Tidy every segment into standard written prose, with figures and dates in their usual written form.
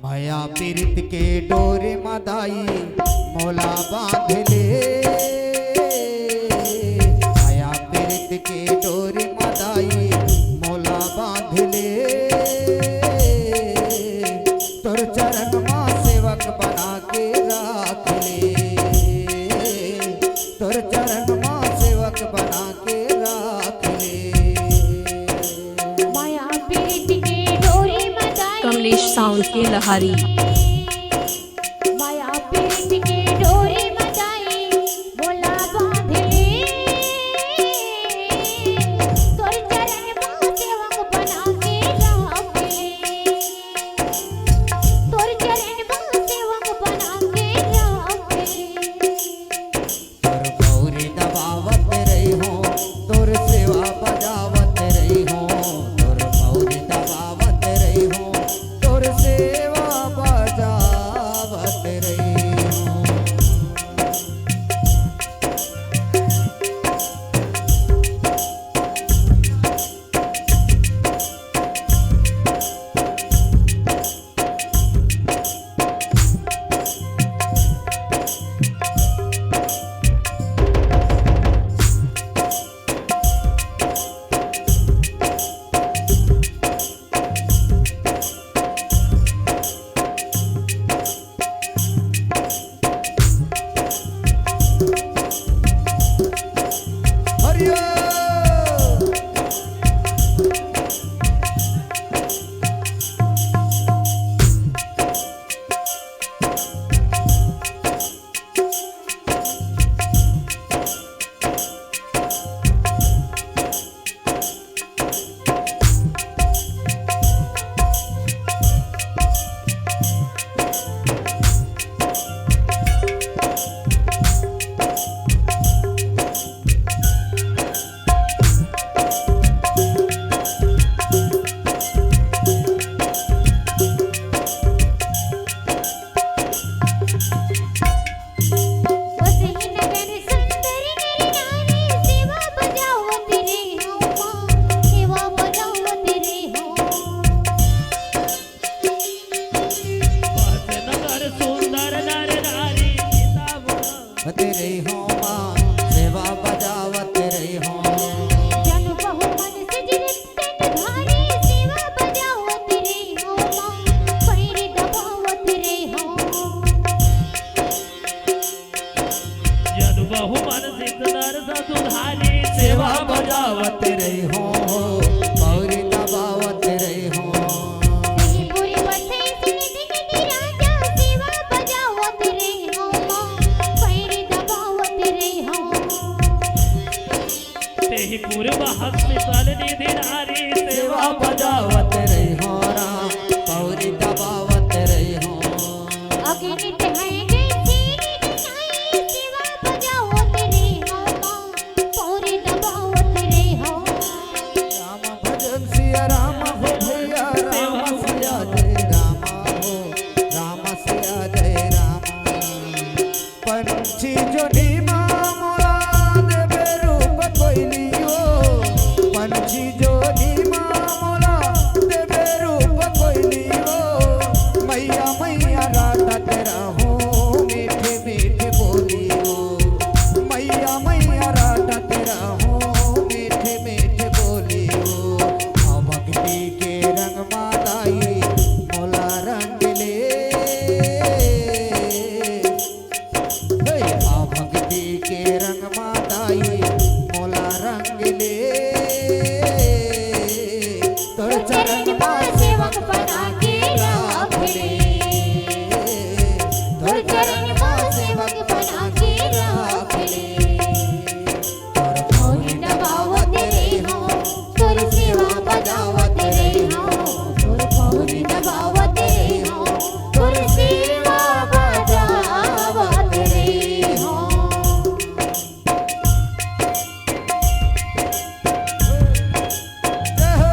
माया पीरित के डोरे मदाई मोला बांध ले। माया पीरित के डोरे मदाई मोला बांध ले। तोर चरण माँ सेवक बना के राख ले। तोर चरण माँ सेवक बना के राख ले। माया पीरित के डोरे मदाई कमलेश साउंड के लहारी। माया पीरित के डोरे मदाई मोला बांध ले। तोर चरण माँ सेवक बना के राख ले। तोर चरण माँ सेवक बना के राख ले। तोर गौरी दबावत रही हो, तोर सेवा बजावत रही हो। तोर गौरी दबावत रही हो, तोर सेवा बजावत रही हो। रही हो माँ, सेवा बजावत रही हो। जन बहु मन सिजरत धारी सेवा बजावत रही हो माँ, पैर दबावत रही हो। जन बहु मन सिजरत धारी सेवा बजावत रही हो, पौरी दबावत रही हो। पूरी बसे सिंह राजा सेवा बजावत रही हो माँ, पैर दबावत रही हो। तेहि पूर्व हस्पिताल निधि नारी सेवा बजावत रही हो राम, पौरी दबावत रही हो। अगणित हैं तेरी नाई सेवा बजावत रही हो माँ, पैर दबावत रही हो। राम भजन सिया राम हो भैया, राम सिया जय राम हो, राम सिया जय राम। पंछी जो नीमा मोला देवे रूप कोइली हो। पंछी जो नीमा मोला देवे रूप कोइली हो। मैया मैया रात रहो मीठे मीठे बोली हो। मैया मैया रात रहो मीठे मीठे बोली हो। आ भक्ति के रंग माताई मोला रंग ले। आ भक्ति के रंग माताई मोला रंग ले। तोर चरण माँ सेवक बना के राख ले। तोर चरण माँ सेवक बना के राख ले। तोर पैर दबावत रही हो, तोर सेवा बजावत रही हो। तोर पैर दबावत रही हो, तोर सेवा बजावत रही हो। जय हो।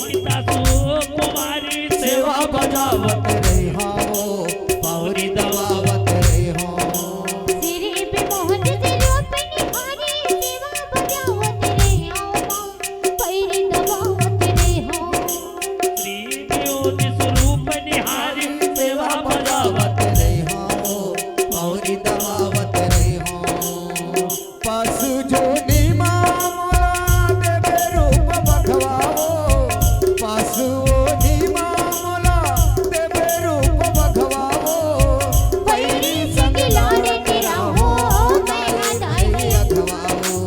सीता कुमारी सेवा बजावत रही हो पौरी दबावत रही हो सिरे पे मोहन से रूप निहारे सेवा बजावत रहे हो पैरी दबावत रहे हो श्री ज्योति स्वरूप निहारी सेवा बजावत रही हो पौरी दबावत रही हो पशु जो नीमा मोला देवे रूप बखवाओ पशु नीमा मोला देवे रूप बखवाओ पैरी सगलाने तेरा हो मैं हदाई अखवाओ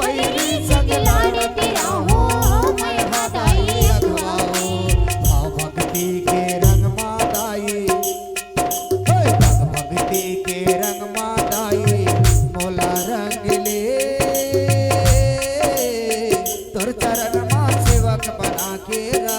पैरी सगलाने तेरा हो मैं हदाई अखवाओ भाव भक्ति के रंग मादाई भक्ति के रंग मादाई मोला रंग ले तोर चरण मा सेवक बना के रा